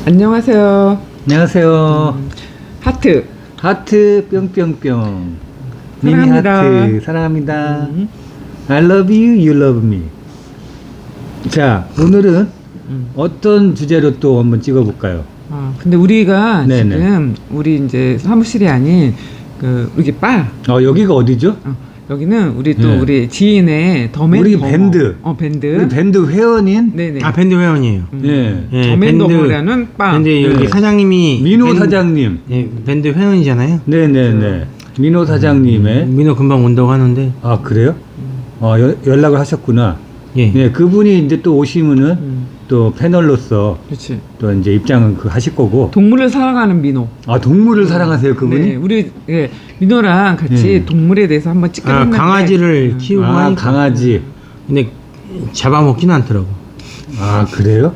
안녕하세요. 안녕하세요. 하트. 하트 뿅뿅뿅. 미니 사랑합니다. 하트 사랑합니다. I love you, you love me. 자, 오늘은 어떤 주제로 또 한번 찍어볼까요? 근데 우리가 네네. 지금 우리 이제 사무실이 아닌 우리 바. 여기가 어디죠? 여기는 우리 또 네. 우리 지인의 더맨 우리 더머. 밴드. 밴드. 우리 밴드 회원인 네네. 밴드 회원이에요. 예. 예, 더맨 더머라는 바. 밴드 여기 네. 사장님이 민호 사장님. 예, 밴드 회원이잖아요. 네네네. 민호 사장님의. 민호 금방 온다고 하는데. 아, 그래요? 연락을 하셨구나. 예. 네, 그분이 이제 또 오시면은 또 패널로서 그렇지. 또 이제 입장은 하실 거고. 동물을 사랑하는 민호. 아, 동물을 사랑하세요, 그분이? 네, 우리 민호랑 같이 동물에 대해서 한번 찍었는데. 강아지를 키우고 하니까. 강아지. 근데 잡아먹지는 않더라고. 아, 그래요?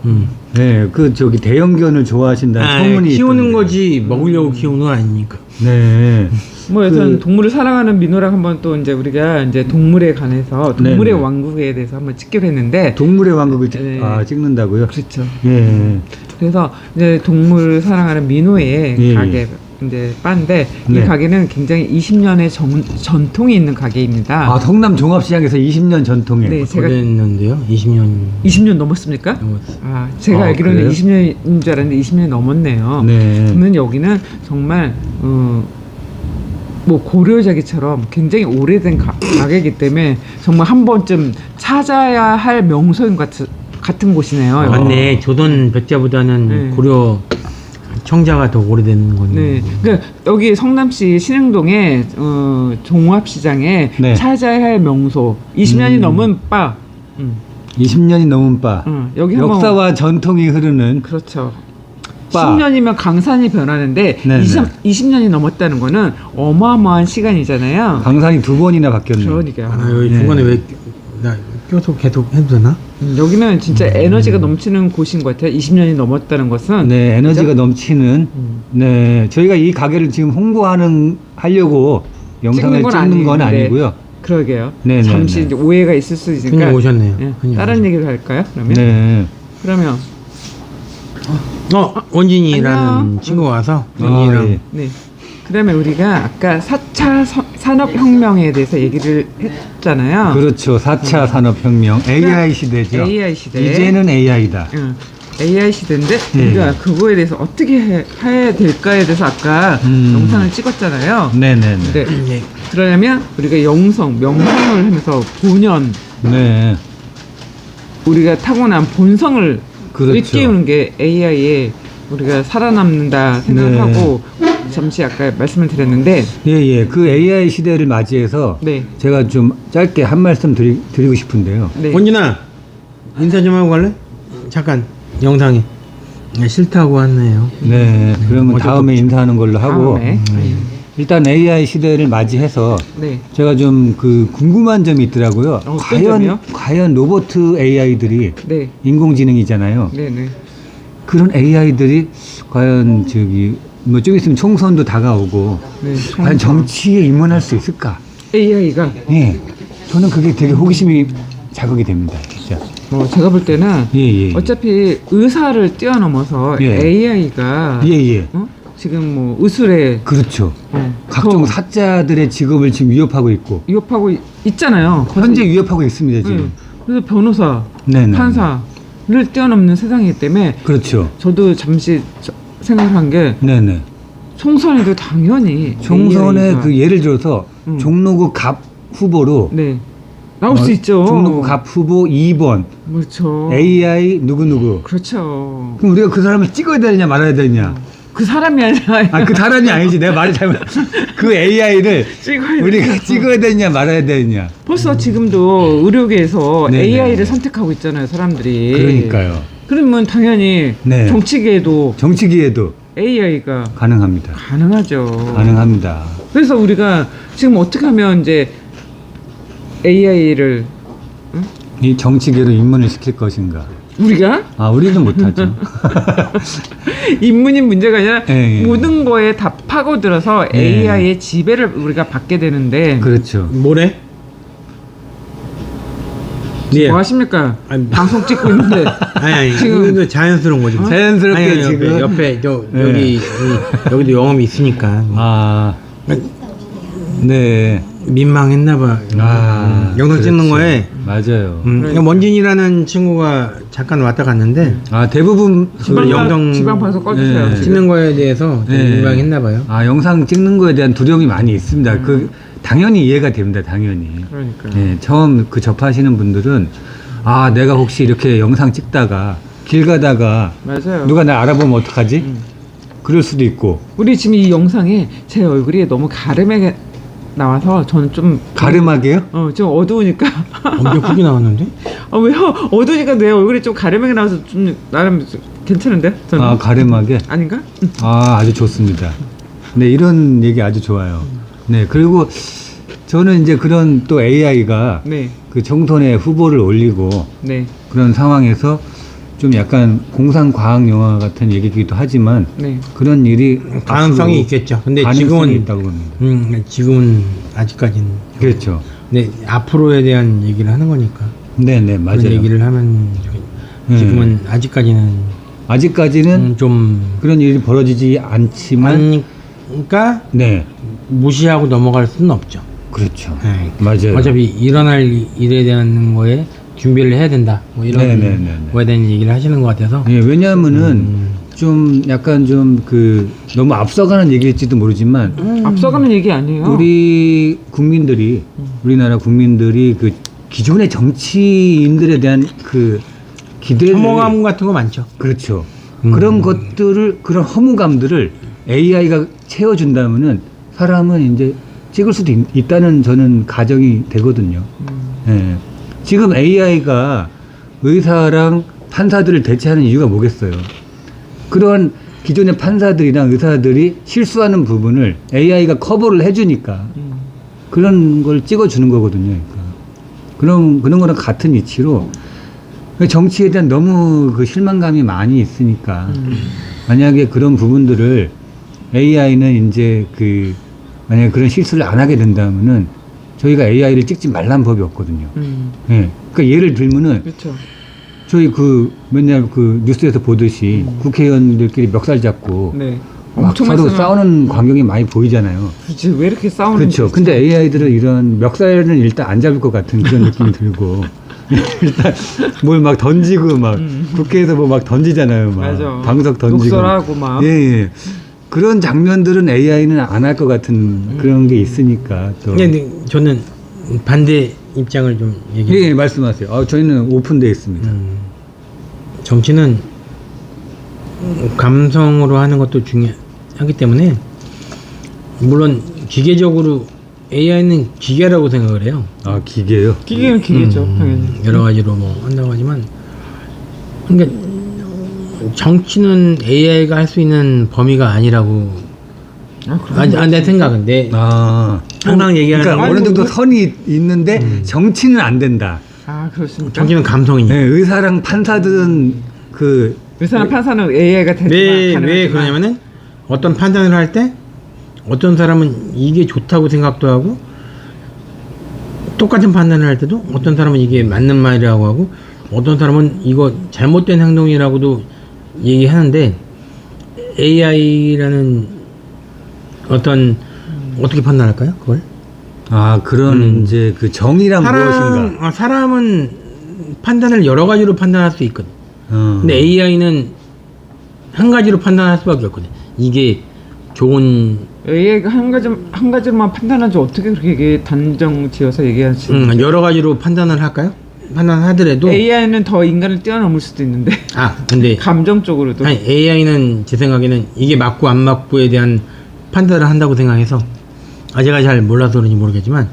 네, 저기 대형견을 좋아하신다는 소문이 키우는 있던데. 거지 먹으려고 키우는 건 아니니까. 네. 뭐 여튼 동물을 사랑하는 민호랑 한번 또 이제 우리가 이제 동물에 관해서 동물의 네네. 왕국에 대해서 한번 찍기로 했는데. 동물의 왕국을 네. 찍는다고요? 그렇죠. 예. 그래서 이제 동물을 사랑하는 민호의 예. 가게 이제 바인데 이 네. 가게는 굉장히 20년의 전통이 있는 가게입니다. 아, 성남 종합시장에서 20년 전통에. 네, 제가 그랬는데요. 20년 20년 넘었습니까? 넘었어요. 제가 아, 알기로는 그래요? 20년인 줄 알았는데 20년이 넘었네요. 네. 그러면 여기는 정말 뭐 고려자기처럼 굉장히 오래된 가게이기 때문에 정말 한 번쯤 찾아야 할 명소인 같은 곳이네요. 여기. 맞네. 조선 백자보다는 네. 고려 청자가 더 오래된 건데. 네, 그러니까 여기 성남시 신흥동에 종합시장에 네. 찾아야 할 명소 20년이 넘은 바. 20년이 넘은 바. 여기 한번 역사와 전통이 흐르는 그렇죠. 바. 10년이면 강산이 변하는데 네네. 20년이 넘었다는 거는 어마어마한 시간이잖아요. 강산이 2번이나 바뀌었네요. 그러니까요. 여기 네. 중간에 왜 나 껴서 계속 해도 되나? 여기는 진짜 에너지가 넘치는 곳인 것 같아요. 20년이 넘었다는 것은. 네, 에너지가 그죠? 넘치는. 네, 저희가 이 가게를 지금 하려고 영상을 찍는 건 아닌데. 아니고요. 그러게요. 네네네. 잠시 이제 오해가 있을 수 있으니까. 손님 오셨네요. 예, 손님 다른 오셨네요. 얘기를 할까요? 그러면. 네. 그러면 원진이라는 안녕. 친구가 와서 아, 원진이랑 예. 네. 그러면 우리가 아까 4차 산업혁명에 대해서 얘기를 했잖아요. 그렇죠. 4차 산업혁명. AI 시대죠. AI 시대. 이제는 AI다. AI 시대인데 예. 우리가 그거에 대해서 어떻게 해야 될까에 대해서 아까 영상을 찍었잖아요. 네네네. 네. 예. 그러려면 우리가 명성을 하면서 본연 네. 우리가 타고난 본성을 그렇죠. 일깨우는 게 AI에 우리가 살아남는다 생각하고 잠시 아까 말씀을 드렸는데 예. 그 AI 시대를 맞이해서 네. 제가 좀 짧게 한 말씀 드리고 싶은데요. 네. 원진아 인사 좀 하고 갈래? 잠깐 영상에 싫다고 하네요. 네. 그러면 어쩔 다음에 인사하는 걸로 하고 다음에. 일단 AI 시대를 맞이해서 네. 제가 좀 궁금한 점이 있더라고요. 어떤 점이요? 과연 로봇 AI들이 네. 인공지능이잖아요. 네네. 그런 AI들이 과연 뭐 좀 있으면 총선도 다가오고 네. 과연 정치에 입문할 수 있을까? AI가 예. 저는 그게 되게 호기심이 자극이 됩니다. 진짜. 제가 볼 때는 예. 어차피 의사를 뛰어넘어서 예. AI가 예. 지금 뭐 의술에 그렇죠. 각종 더 사자들의 직업을 지금 위협하고 있고 위협하고 있잖아요. 현재 위협하고 있습니다, 지금. 네. 그래서 변호사, 네네. 판사를 뛰어넘는 세상이기 때문에 그렇죠. 저도 잠시 생각한 게 네네. 총선에도 당연히 총선에 AI가 예를 들어서 종로구 갑 후보로 네 나올 수 있죠. 종로구 갑 후보 2번 그렇죠. AI 누구누구. 그렇죠. 그럼 우리가 그 사람을 찍어야 되느냐 말아야 되느냐. 그 사람이 아니라 그 사람이 아니지. 내가 말이 잘못. 그 AI를 찍어야 우리가 돼요. 찍어야 되느냐 말아야 되느냐. 벌써 지금도 의료계에서 네네. AI를 선택하고 있잖아요, 사람들이. 그러니까요. 그러면 당연히 네. 정치계에도 정치기에도 AI가 가능합니다. 가능하죠. 가능합니다. 그래서 우리가 지금 어떻게 하면 이제 AI를 이 정치계로 입문을 시킬 것인가. 우리가 우리는 못하죠. 인문인 문제가 아니라 예. 모든 거에 다 파고들어서 예. AI의 지배를 우리가 받게 되는데 그렇죠. 뭐래? 네. 뭐 하십니까? 아니, 방송 찍고 있는데 아니 지금- 지금 자연스러운 거지. 자연스럽게 아니, 지금 옆에 네. 여기도 영업이 있으니까 아, 네. 민망했나 봐. 영상 찍는 그렇죠. 거에 맞아요. 원진이라는 친구가 잠깐 왔다 갔는데 아, 대부분 지방판서 꺼주세요. 네. 지금. 찍는 거에 대해서 되게 네. 민망했나 봐요. 아, 영상 찍는 거에 대한 두려움이 많이 있습니다. 그 당연히 이해가 됩니다. 당연히. 그러니까. 예, 처음 그 접하시는 분들은 아, 내가 혹시 이렇게 영상 찍다가 길 가다가 맞아요. 누가 나 알아보면 어떡하지? 그럴 수도 있고. 우리 지금 이 영상에 제 얼굴이 너무 가름하게 나와서 저는 좀 가름하게요? 좀 어두우니까 엄청 크게 나왔는데? 왜요? 어두우니까 내 얼굴이 좀 가름하게 나와서 좀 나름 좀 괜찮은데? 저는 아, 가름하게? 아닌가? 아, 아주 좋습니다. 네, 이런 얘기 아주 좋아요. 네, 그리고 저는 이제 그런 또 AI가 네, 그 정선에 후보를 올리고 네, 그런 상황에서 좀 약간 공상과학 영화 같은 얘기이기도 하지만 네. 그런 일이 가능성이 앞으로 있겠죠. 근데 가능성이 지금은 있다고 봅니다. 지금은 아직까지는 그렇죠. 네 앞으로에 대한 얘기를 하는 거니까 네, 네, 그런 맞아요. 얘기를 하면 지금은 아직까지는 아직까지는 좀 그런 일이 벌어지지 않지만 그러니까 네, 무시하고 넘어갈 수는 없죠. 그렇죠. 네. 맞아요. 어차피 일어날 일에 대한 거에 준비를 해야 된다. 뭐 이런 네네네네. 거에 대한 얘기를 하시는 것 같아서 예, 왜냐하면은 좀 약간 좀 그 너무 앞서가는 얘기일지도 모르지만 앞서가는 얘기 아니에요. 우리 국민들이 우리나라 국민들이 그 기존의 정치인들에 대한 그 기대를 혐오감 같은 거 많죠. 그렇죠. 그런 것들을 그런 허무감들을 AI가 채워준다면은 사람은 이제 찍을 수도 있다는 저는 가정이 되거든요. 예. 지금 AI가 의사랑 판사들을 대체하는 이유가 뭐겠어요? 그런 기존의 판사들이랑 의사들이 실수하는 부분을 AI가 커버를 해주니까 그런 걸 찍어주는 거거든요. 그러니까. 그런 거랑 같은 이치로 정치에 대한 너무 그 실망감이 많이 있으니까 만약에 그런 부분들을 AI는 이제 그 만약에 그런 실수를 안 하게 된다면은 저희가 AI를 찍지 말란 법이 없거든요. 예. 그러니까 예를 들면은 그렇죠. 저희 그 맨날 그 뉴스에서 보듯이 국회의원들끼리 멱살 잡고 네. 막 엄청 서로 말씀하- 싸우는 광경이 많이 보이잖아요. 그렇지. 왜 이렇게 싸우는 그렇죠. 거지? 근데 AI들은 이런 멱살은 일단 안 잡을 것 같은 그런 느낌이 들고 일단 뭘 막 던지고 막 국회에서 뭐 막 던지잖아요. 막 맞아. 방석 던지고 욕설하고 막. 예, 예. 그런 장면들은 AI는 안 할 것 같은 그런 게 있으니까 또. 근데 저는 반대 입장을 좀 예, 얘기해요. 예, 말씀하세요. 저희는 오픈되어 있습니다. 정치는 감성으로 하는 것도 중요하기 때문에 물론 기계적으로 AI는 기계라고 생각을 해요. 아, 기계요? 기계는 기계죠, 당연히. 여러 가지로 뭐 한다고 하지만 그러니까 정치는 AI가 할 수 있는 범위가 아니라고 내 생각은 항상 얘기하는 그러니까 건 어느 정도 선이 있는데 정치는 안 된다. 아, 그렇습니까? 정치는 감성이니까. 네, 의사랑 판사든 그 의사나 판사는 AI가 되지만 왜 가능하지만. 그러냐면은 어떤 판단을 할 때 어떤 사람은 이게 좋다고 생각도 하고 똑같은 판단을 할 때도 어떤 사람은 이게 맞는 말이라고 하고 어떤 사람은 이거 잘못된 행동이라고도 얘기하는데 AI라는 어떤 어떻게 판단할까요? 그걸? 아, 그런 이제 그 정의란 무엇인가? 사람은 판단을 여러 가지로 판단할 수 있거든. 근데 AI는 한 가지로 판단할 수밖에 없거든. 이게 좋은 AI가 한 가지만 판단하지 어떻게 그렇게 단정 지어서 얘기하지? 여러 가지로 판단을 할까요? 판단하더라도 AI는 더 인간을 뛰어넘을 수도 있는데 근데 감정적으로도. 아니, AI는 제 생각에는 이게 맞고 안 맞고에 대한 판단을 한다고 생각해서 제가 잘 몰라서 그런지 모르겠지만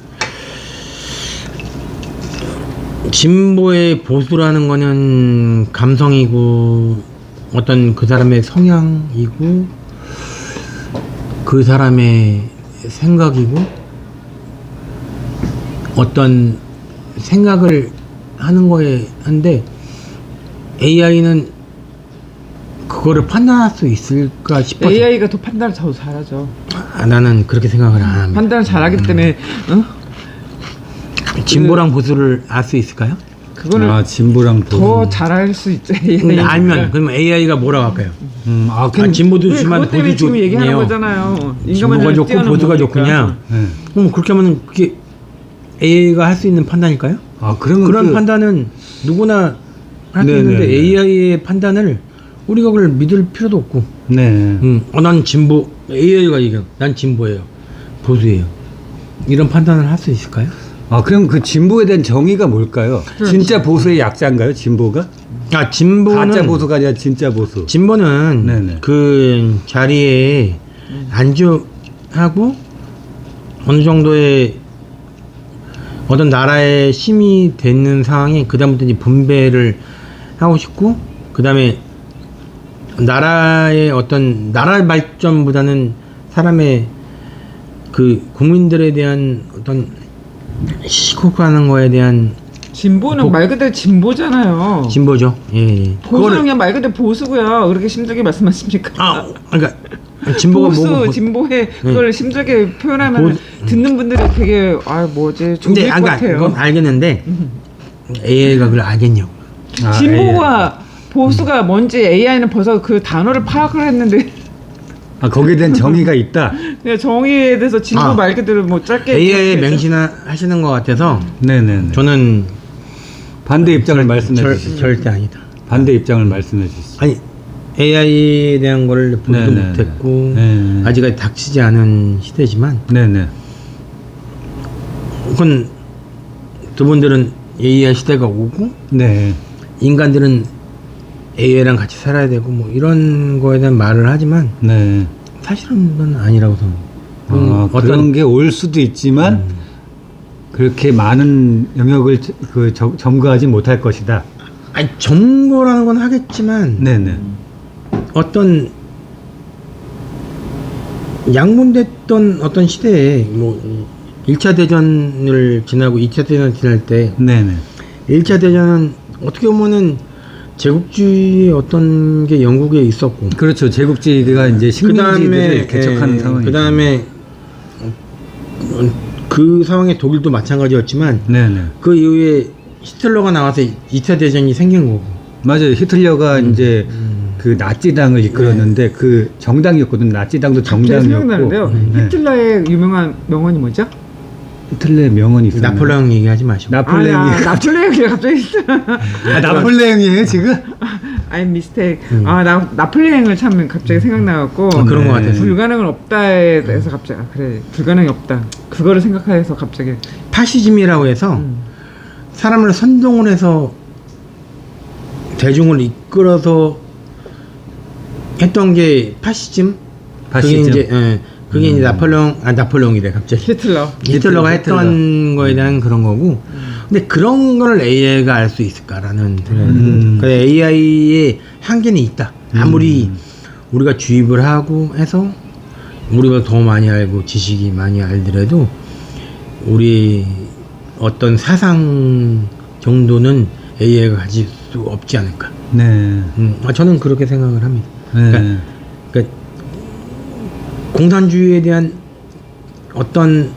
진보의 보수라는 거는 감성이고 어떤 그 사람의 성향이고 그 사람의 생각이고 어떤 생각을 하는 거에 한데 AI는 그거를 판단할 수 있을까 싶어서 AI가 더 판단을 더 잘하죠. 나는 그렇게 생각을 안 합니다. 판단을 잘하기 때문에 진보랑 보수를 알 수 있을까요? 그거는 진보랑 더 보수. 잘할 수 있죠. 근데 알면 그러면 AI가 뭐라고 할까요? 진보도 좋지만 그것 때문에 보수 지금 얘기하는 좋네요. 거잖아요. 진보가 좋고 보수가 좋구냐? 그럼 그렇게 하면 그게 AI가 할 수 있는 판단일까요? 그러면 그런 판단은 누구나 할 수 있는데 AI의 판단을 우리가 그걸 믿을 필요도 없고. 네. 난 진보, AI가 얘기해. 난 진보예요. 보수예요. 이런 판단을 할 수 있을까요? 그럼 그 진보에 대한 정의가 뭘까요? 진짜 보수의 약자인가요? 진보가? 진보는 가짜 보수가 아니라 진짜 보수. 진보는 네네. 그 자리에 안주하고 어느 정도의 어떤 나라의 힘이 되는 상황에 그다음부터 이제 분배를 하고 싶고 그다음에 나라의 어떤 나라 발전보다는 사람의 그 국민들에 대한 어떤 시국하는 거에 대한 진보는 말 그대로 진보잖아요. 진보죠. 예. 보수는 그냥 말 그대로 보수고요. 그렇게 심하게 말씀하십니까? 그러니까 진보가 보수, 뭐고 진보에 그걸 심하게 표현하면 듣는 분들이 되게 뭐지 좋을 것 같아요. 그건 알겠는데 AI가 그걸 알겠냐고. 진보와 보수가 뭔지 AI는 벌써 그 단어를 파악을 했는데 거기에 대한 정의가 있다. 그냥 정의에 대해서 진보 말 그대로 뭐 짧게 AI에 맹신하시는 것 같아서 네네. 저는 반대 입장을 말씀해 주시죠. 절대 아니다. 반대 입장을 말씀해 주시죠. 아니 AI에 대한 걸 보지도 못했고 아직까지 닥치지 않은 시대지만 네네. 그건 두 분들은 AI 시대가 오고 네. 인간들은 AI랑 같이 살아야 되고 뭐 이런 거에 대한 말을 하지만 네. 사실은 그건 아니라고 생각해요. 그런 게 올 수도 있지만 그렇게 많은 영역을 점거하지 못할 것이다. 점거라는 건 하겠지만 네네. 어떤 양분됐던 어떤 시대에 뭐 1차 대전을 지나고 2차 대전을 지날 때 네네. 1차 대전은 어떻게 보면은 제국주의의 어떤 게 영국에 있었고 그렇죠. 제국주의가 이제 식민지들을 개척하는 상황이죠. 그 다음에 그 상황에 독일도 마찬가지였지만 네네. 그 이후에 히틀러가 나와서 2차 대전이 생긴 거고 맞아요. 히틀러가 이제 그 나치당을 이끌었는데 그 정당이었거든. 나치당도 정당이었고. 생각나는데요. 히틀러의 유명한 명언이 뭐죠? 히틀러의 명언이 있어요. 나폴레옹 얘기하지 마시고. 나폴레옹이 나폴레옹이 갑자기 나폴레옹이에요 지금? I'm mistake. 나폴레옹을 참 갑자기 생각나갖고 그런 것 같아요. 불가능은 없다에 대해서 갑자기 그래 불가능이 없다. 그거를 생각해서 갑자기 파시즘이라고 해서 사람을 선동을 해서 대중을 이끌어서 했던 게 파시즘. 그게 이제 그게 이제 나폴레옹이래 갑자기. 히틀러가 했던 거에 대한 그런 거고. 근데 그런 걸 AI가 알 수 있을까라는 생각이 들어요. AI의 한계는 있다. 아무리 우리가 주입을 하고 해서 우리가 더 많이 알고 지식이 많이 알더라도 우리 어떤 사상 정도는 AI가 가질 수 없지 않을까. 네. 저는 그렇게 생각을 합니다. 네. 그러니까 공산주의에 대한 어떤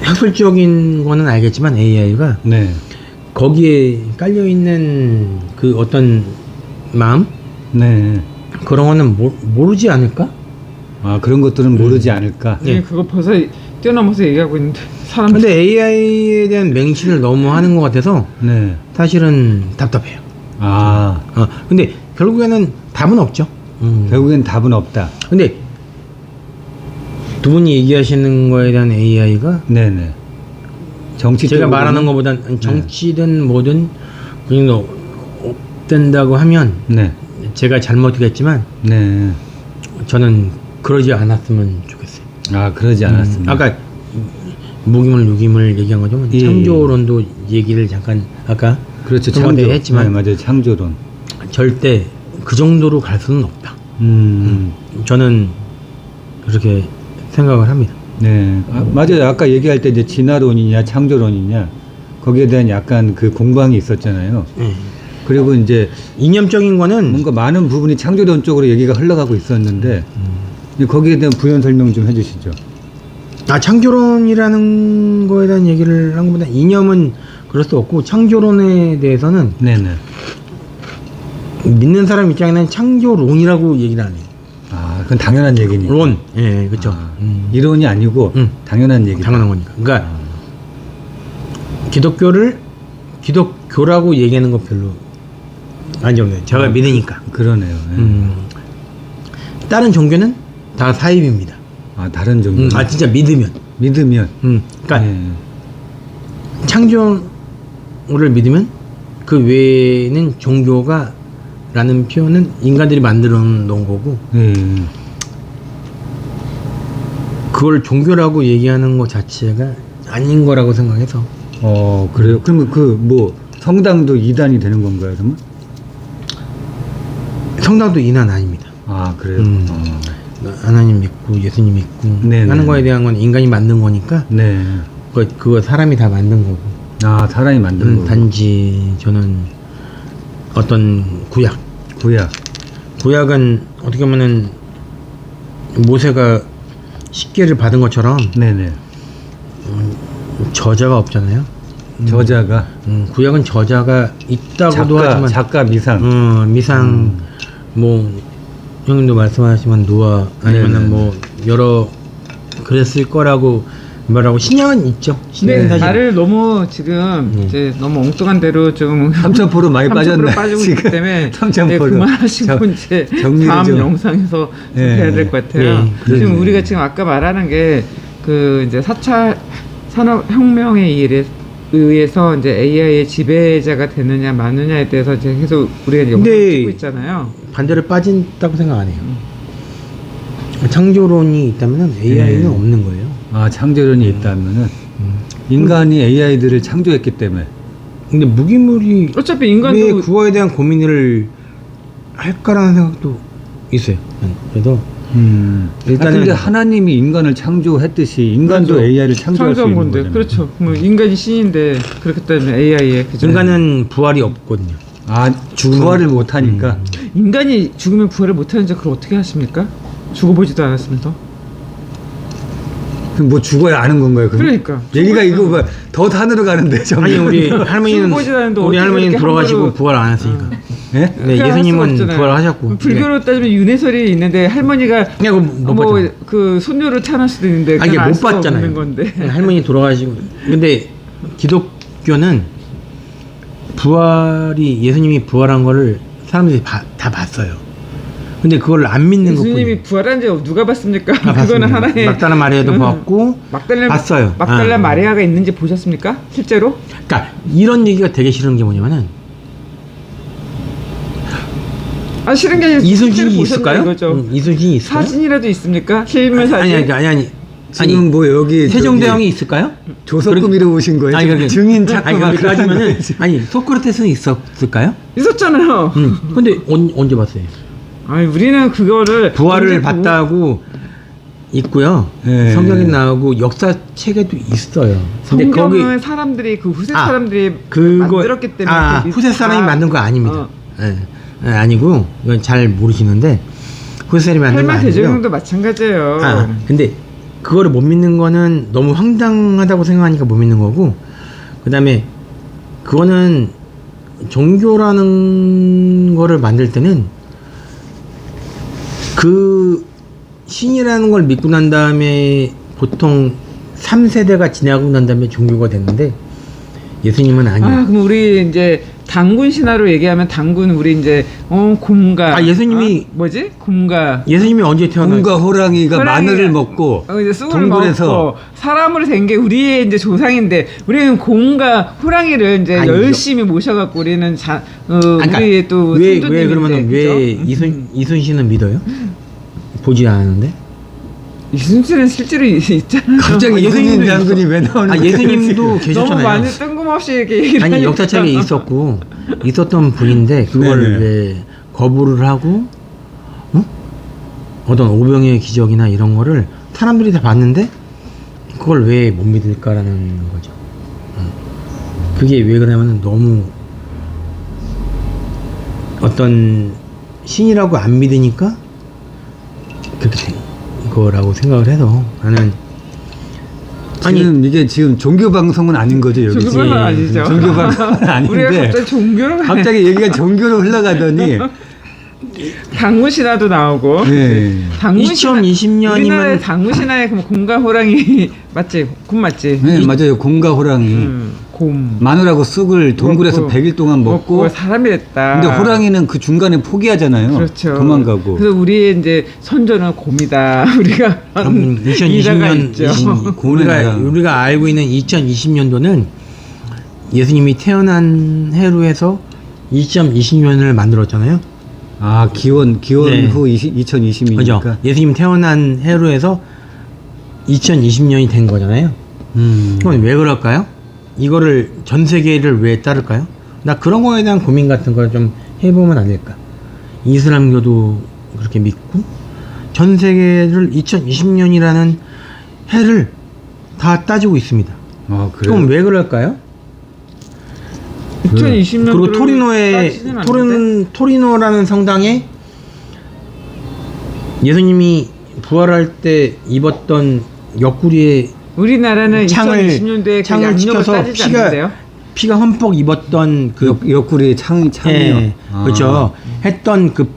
학술적인 거는 알겠지만 AI가 네. 거기에 깔려 있는 그 어떤 마음, 네. 그런 거는 모르지 않을까? 그런 것들은 모르지 않을까. 그거 벌써 뛰어넘어서 얘기하고 있는데 사람. 근데 AI에 대한 맹신을 너무 하는 것 같아서 네. 사실은 답답해요. 근데 결국에는 답은 없죠. 결국엔 답은 없다. 근데 두 분이 얘기하시는 거에 대한 AI가 네네. 제가 말하는 것보단 정치든 뭐든 그냥 없된다고 하면 네. 제가 잘못했지만 네. 저는 그러지 않았으면 좋겠어요. 그러지 않았습니다. 아까 무기물 유기물 얘기한 거죠. 창조론도 얘기를 잠깐 아까 그렇죠. 창조 했지만 네, 맞아요. 창조론. 절대 그 정도로 갈 수는 없다. 저는 그렇게 생각을 합니다. 네, 맞아요. 아까 얘기할 때 이제 진화론이냐 창조론이냐 거기에 대한 약간 그 공방이 있었잖아요. 그리고 이제 이념적인 거는 뭔가 많은 부분이 창조론 쪽으로 얘기가 흘러가고 있었는데 거기에 대한 부연 설명 좀 해주시죠. 창조론이라는 거에 대한 얘기를 한 것보다 이념은 그럴 수 없고 창조론에 대해서는 네네. 믿는 사람 입장에는 창조론이라고 얘기를 안 해요. 아, 그건 당연한 얘기니까. 론, 예, 그렇죠. 아, 이론이 아니고 당연한 얘기. 당연한 거니까. 그러니까 기독교라고 얘기하는 거 별로 안 좋네요. 제가 믿으니까. 그러네요. 다른 종교는 다 사입입니다. 아, 다른 종교. 아, 진짜 믿으면. 그러니까 창조를 믿으면 그 외에는 종교가라는 표현은 인간들이 만들어 놓은 거고 그걸 종교라고 얘기하는 것 자체가 아닌 거라고 생각해서. 그래요? 그러면 뭐 성당도 이단이 되는 건가요, 그러면? 성당도 이단 아닙니다. 아, 그래요? 하나님 믿고 예수님 믿고 네네. 하는 거에 대한 건 인간이 만든 거니까 네. 그거 사람이 다 만든 거고. 아, 사람이 만든 거고. 단지 저는 어떤 구약은 어떻게 보면은 모세가 십계를 받은 것처럼 네네. 저자가 없잖아요. 저자가 구약은 저자가 있다고도 하지만 작가 미상. 미상 뭐 형님도 말씀하시지만 노아 아니면은 뭐 여러 그랬을 거라고 말하고 신약은 있죠. 근데 나를 너무 지금 이제 너무 엉뚱한 대로 좀 3,000% 많이 빠졌네. 빠지고 있기 때문에 3,000%. 그만하시고 이제 다음 좀. 영상에서 해야 될 것 같아요. 지금 우리가 지금 아까 말하는 게 그 이제 4차 산업혁명에 의해서 이제 AI의 지배자가 되느냐 마느냐에 대해서 이제 계속 우리가 이제 영상을 찍고 있잖아요. 반대로 빠진다고 생각 안 해요. 창조론이 있다면 AI는 없는 거예요. 아, 창조론이 있다면은 인간이 AI들을 창조했기 때문에. 근데 무기물이 어차피 인간도 왜 그거에 대한 고민을 할까라는 생각도 있어요. 그래도 일단은 근데 하나님이 인간을 창조했듯이 인간도 그렇죠. AI를 창조할 수 창조한 있는 건데 거잖아요. 그렇죠. 뭐 인간이 신인데 그렇기 때문에 AI에 인간은 부활이 없거든요. 아, 부활을 못 하니까. 인간이 죽으면 부활을 못 하는지 그걸 어떻게 하십니까? 죽어보지도 않았으면서. 그럼 뭐 죽어야 아는 건가요? 그럼? 그러니까. 얘기가 이거 뭐 더 산으로 가는데 아니 우리 할머니는 돌아가시고 함부로... 부활 안 했으니까. 예? 네, 예수님은 부활하셨고. 불교로 따지면 윤회설이 있는데 할머니가 그 손녀를 태어날 수도 있는데 아니 못 봤잖아요. 건데. 할머니 돌아가시고. 근데 기독교는 부활이 예수님이 부활한 거를 사람들이 다 봤어요. 근데 그걸 안 믿는 거고. 예수님이 부활한 지 누가 봤습니까? 봤습니다. 그거는 하나의 막달라 마리아도 봤고 봤어요. 막달라 마리아가 있는지 보셨습니까? 실제로? 그러니까 이런 얘기가 되게 싫은 게 뭐냐면은 싫은 게 아니라 이순신이 있을까요? 이순신이 있어요? 사진이라도 있습니까? 실물 사진? 아니. 지금 뭐 여기 세종대왕이 있을까요? 조석구미로 오신 거예요? 아니, 증인 찾고 막 그러면은 소크라테스는 있었을까요? 있었잖아요. 근데 언제 봤어요? 아니 우리는 그거를 부활을 봤다고 있고요. 네. 성경에 나오고 역사책에도 있어요. 근데 성경은 사람들이 그 후세 사람들이 만들었기 때문에 후세 사람이 만든 거 아닙니다. 아니고 이건 잘 모르시는데 후세 사람이 만든 거 아니고요. 대제국도 마찬가지예요. 근데 그거를 못 믿는 거는 너무 황당하다고 생각하니까 못 믿는 거고, 그 다음에 그거는 종교라는 거를 만들 때는 그 신이라는 걸 믿고 난 다음에 보통 3세대가 지나고 난 다음에 종교가 됐는데 예수님은 아니에요. 그럼 우리 이제 당군 신화로 얘기하면 당군 우리 이제 곰과 예수님이 뭐지? 곰과 예수님이 언제 태어났어요? 곰과 호랑이가 마늘을 먹고 이제 쑥을 먹고 사람으로 된 게 우리의 이제 조상인데 우리는 곰과 호랑이를 이제 열심히 모셔갖고 우리는 우리의 또 왜 그러면 왜 이순신은 믿어요? 보지 않았는데? 이순신은 실제로 있잖아요. 갑자기 이순신 장군이 왜 나오는 거예요? 예수님도 계셨잖아요. 너무 많이 뜬금없이 이렇게 얘기를 역사책에 있었던 분인데 그걸 왜 거부를 하고 어떤 오병이의 기적이나 이런 거를 사람들이 다 봤는데 그걸 왜 못 믿을까라는 거죠. 그게 왜 그러냐면 너무 어떤 신이라고 안 믿으니까 그렇게 된 거라고 생각을 해서 나는 지금 이게 지금 종교 방송은 아닌 거죠 여기 종교 방송 아니죠. 종교 방송은 우리가 아닌데 갑자기 종교로 갑자기 얘기가 종교로 흘러가더니 당무신화도 나오고. 네. 2020년이면 우리나라의 당무신화에 그럼 곰과 호랑이 맞지? 곰 맞지? 네, 맞아요. 곰과 호랑이 곰 마늘하고 쑥을 동굴에서 먹고, 100일 동안 먹고 사람이 됐다. 근데 호랑이는 그 중간에 포기하잖아요. 그렇죠. 도망가고. 그래서 우리 이제 선조는 곰이다. 우리가 그럼 이다가 있죠. 2020년 우리가 알고 있는 2020년도는 예수님이 태어난 해로 해서 2020년을 만들었잖아요. 아 기원 네. 후 2020이니까. 그죠? 예수님 태어난 해로 해서 2020년이 된 거잖아요. 그럼 왜 그럴까요? 이거를 전 세계를 왜 따를까요? 나 그런 거에 대한 고민 같은 걸 좀 해보면 안 될까? 이슬람교도 그렇게 믿고 전 세계를 2020년이라는 해를 다 따지고 있습니다. 아 그래요? 그럼 왜 그럴까요? 2020년 그리고 토리노라는 성당에 예수님이 부활할 때 입었던 옆구리에 우리나라는 2020년도에 창을 양력을 찍혀서 따지지 않는데요. 피가 흠뻑 입었던 그 옆구리에 창이요. 예, 그렇죠. 했던 그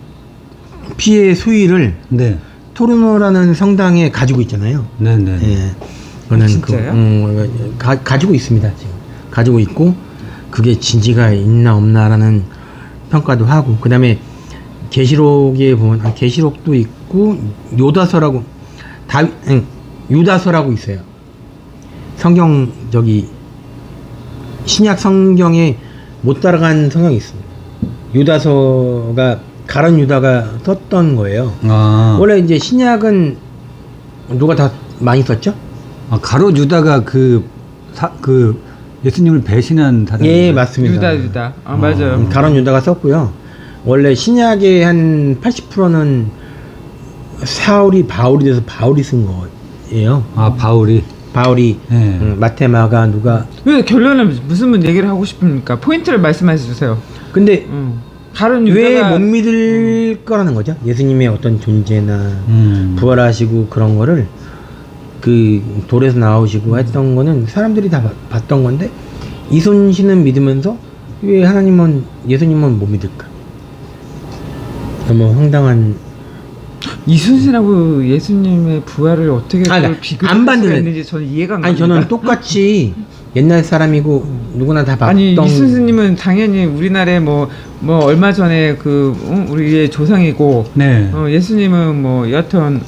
피의 수위를 네. 토르노라는 성당에 가지고 있잖아요. 네네. 예, 그거는 진짜요? 가지고 있습니다. 지금 가지고 있고 그게 진지가 있나 없나라는 평가도 하고 그다음에 계시록에 보면 계시록도 있고 요다서라고 유다서라고 있어요. 성경 저기 신약 성경에 못 따라간 성경이 있습니다. 유다서가 가룟 유다가 썼던 거예요. 아. 원래 이제 신약은 누가 다 많이 썼죠? 아 가롯 유다가 그 예수님을 배신한 사람. 예, 맞습니다. 유다. 아 맞아요. 가룟 유다가 썼고요. 원래 신약의 한 80%는 사울이 바울이 돼서 바울이 쓴 거예요. 아 바울이. 바울이 마태, 마가, 누가. 왜 결론은 무슨 얘기를 하고 싶습니까? 포인트를 말씀해 주세요. 근데 다른 왜 유다가 못 믿을 거라는 거죠? 예수님의 어떤 존재나 부활하시고 그런 거를 그 돌에서 나오시고 했던 거는 사람들이 다 봤던 건데 이순신은 믿으면서 왜 예수님은 못 믿을까? 너무 황당한. 이순신하고 예수님의 부활을 어떻게 비교할 수가 있는지 저는 이해가 안 갑니다. 저는 똑같이 옛날 사람이고 누구나 다 봤던. 아니 이순신님은 당연히 우리나라에 뭐 얼마 전에 우리의 조상이고 네. 예수님은 뭐 여하튼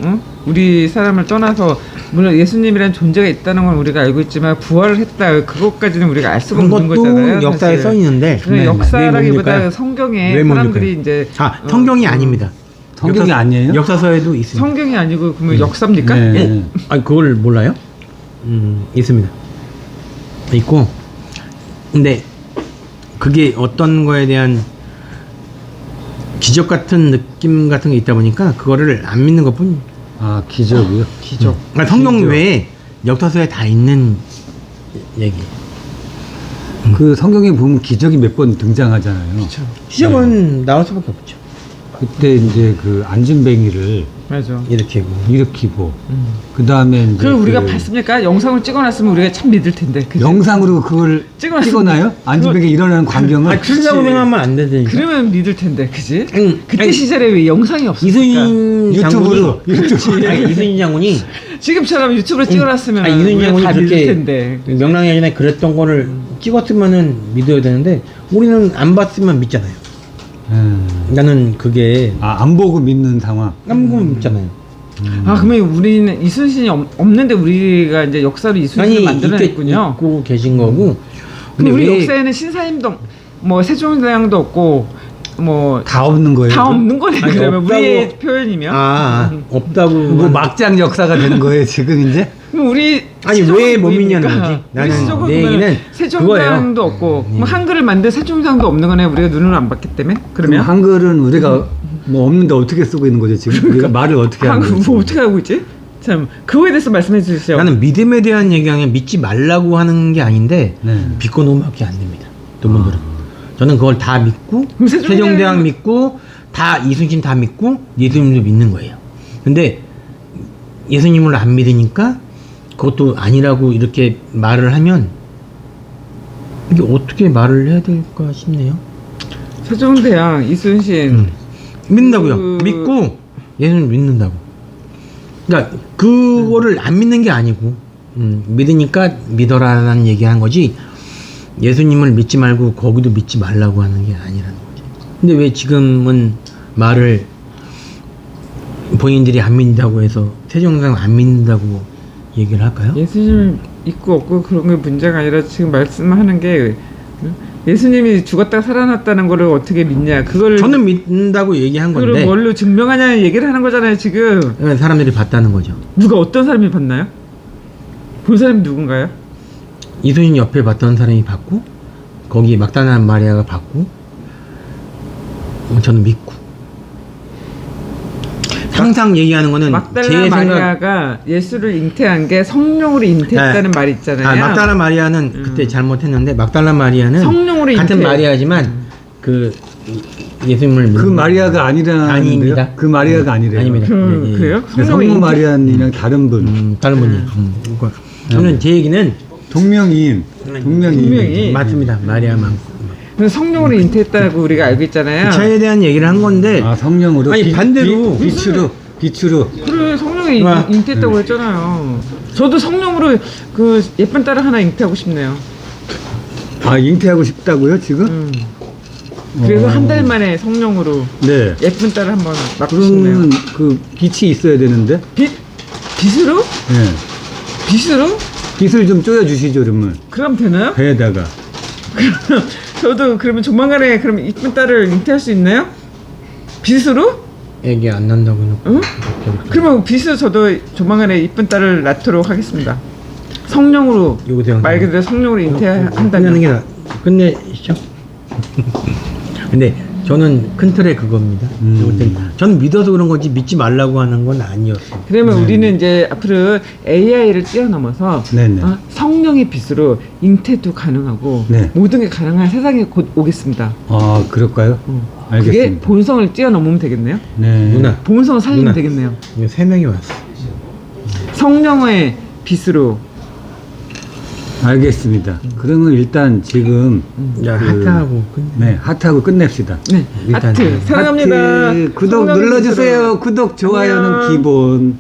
우리 사람을 떠나서 물론 예수님이라는 존재가 있다는 건 우리가 알고 있지만 부활을 했다 그것까지는 우리가 알 수가 없는 거잖아요. 역사에 써 있는데 역사라기보다 성경에 사람들이 이제 성경이 아닙니다. 성경이 아니에요? 역사서에도 있습니다. 성경이 아니고 그러면 역사입니까? 네. 예? 아니 그걸 몰라요? 있습니다. 있고 근데 그게 어떤 거에 대한 기적 같은 느낌 같은 게 있다 보니까 그거를 안 믿는 것뿐. 아 기적이요? 기적. 그러니까 성경 외에 역사서에 다 있는 얘기. 그 성경에 보면 기적이 몇 번 등장하잖아요. 그렇죠. 기적은 나올 수밖에 없죠. 그때 이제 그 안진뱅이를 맞아. 일으키고 그 다음에 이제 그걸 우리가 봤습니까? 영상을 찍어놨으면 우리가 참 믿을 텐데. 그치? 영상으로 그걸 찍어놔요? 안진뱅이 일어나는 광경을. 그러자고 생각하면 안 되지. 그러면 믿을 텐데, 그지? 그때 시절에 왜 영상이 없었을까? 이순신 유튜브로. 이순신 장군이 지금처럼 유튜브로 찍어놨으면 이순신 우리가 장군이 다 믿을 그렇게 텐데. 명랑이 예전에 그랬던 거를 찍었으면은 믿어야 되는데 우리는 안 봤으면 믿잖아요. 나는 그게 안 보고 믿는 상황. 안 보고 믿잖아요. 그러면 우리는 이순신이 없는데 우리가 이제 역사로 이순신을 만들어냈군요. 있고 계신 거고. 근데 우리 역사에는 신사임동, 뭐 세종대왕도 없고, 뭐 다 없는 거예요. 다 없는 거네. 그러면 없다고. 우리의 표현이면. 없다고. 뭐 막장 역사가 되는 거예요 지금 이제? 그럼 우리 왜 못 믿냐는 거지. 나는 내 얘기는 세종대왕도 없고, 뭐 한글을 만든 세종대왕도 없는 거네. 우리가 눈으로 안 봤기 때문에. 그러면 한글은 우리가 뭐 없는데 어떻게 쓰고 있는 거죠 지금? 우리가 말을 어떻게 하는 거지? 뭐 어떻게 하고 있지? 참 그거에 대해서 말씀해 주시죠. 나는 믿음에 대한 얘기가 아니라 믿지 말라고 하는 게 아닌데 믿고 넘어가기 안 됩니다. 그분들은. 저는 그걸 다 믿고 세종대왕 믿고 다 이순신 다 믿고 예수님도 믿는 거예요. 근데 예수님을 안 믿으니까 그것도 아니라고 이렇게 말을 하면 이게 어떻게 말을 해야 될까 싶네요. 세종대왕 이순신 믿는다고요. 그- 믿고 예수님 믿는다고. 그러니까 그거를 안 믿는 게 아니고 믿으니까 믿어라라는 얘기한 거지. 예수님을 믿지 말고 거기도 믿지 말라고 하는 게 아니라는 거지. 근데 왜 지금은 말을 본인들이 안 믿는다고 해서 세종대왕 안 믿는다고 얘기를 할까요? 예수님을 있고 없고 그런 게 문제가 아니라 지금 말씀하는 게 예수님이 죽었다가 살아났다는 거를 어떻게 믿냐 그걸 저는 믿는다고 얘기한 그걸 건데 뭘로 증명하냐는 얘기를 하는 거잖아요 지금. 사람들이 봤다는 거죠. 누가 어떤 사람이 봤나요? 본 사람이 누군가요? 이순신 옆에 봤던 사람이 봤고 거기 막다나 마리아가 봤고 저는 믿고 항상 얘기하는 거는 막달라 제 생각 마리아가 예수를 잉태한 게 성령으로 잉태했다는 말이 있잖아요. 막달라 마리아는 그때 잘못했는데 막달라 마리아는 성령으로 같은 잉태. 마리아지만 그 예수님을 그 믿는 마리아가 아니라는데요? 아닙니다. 그 마리아가 아니래요. 아닙니다. 예, 예. 그래요? 성모 잉태- 마리아님이랑 다른 분. 다른 분이 저는 제 얘기는 동명이인. 동명이. 맞습니다. 마리아만 그래서 성령으로 잉태했다고 우리가 알고 있잖아요. 그 차에 대한 얘기를 한 건데 아, 성령으로. 아니, 반대로. 빛으로. 그래 성령이 와. 잉태했다고 했잖아요. 저도 성령으로 그 예쁜 딸을 하나 잉태하고 싶네요. 아, 잉태하고 싶다고요, 지금? 그래서 한 달 만에 성령으로 네. 예쁜 딸을 한번 낳고 싶네요. 그러면 그 빛이 있어야 되는데. 빛으로? 네. 빛으로? 빛을 좀 쪼여 주시죠, 그러면. 그럼 되나요? 배에다가. 저도 그러면 조만간에 그럼 이쁜 딸을 잉태할 수 있나요? 빛으로? 애기 안 난다고 해놓고 응? 그러면 빛으로 저도 조만간에 이쁜 딸을 낳도록 하겠습니다. 성령으로 요거 대응 말 그대로 성령으로 끝내는 잉태한다면 게 끝내시죠. 근데 저는 큰 틀에 그겁니다. 저는 믿어서 그런 거지 믿지 말라고 하는 건 아니었어요. 그러면 우리는 이제 앞으로 AI를 뛰어넘어서 네네. 성령의 빛으로 잉태도 가능하고 네. 모든 게 가능한 세상이 곧 오겠습니다. 아, 그럴까요? 그게 알겠습니다. 본성을 뛰어넘으면 되겠네요. 네. 누나 본성을 살리면 누나. 되겠네요. 이거 3명이 왔어. 성령의 빛으로. 알겠습니다. 그러면 일단 지금 야 그- 하트하고 네, 하트하고 끝냅시다. 네, 일단 하트 사랑합니다. 하트, 구독 성령의 눌러주세요. 빛으로. 구독, 좋아요는 안녕. 기본.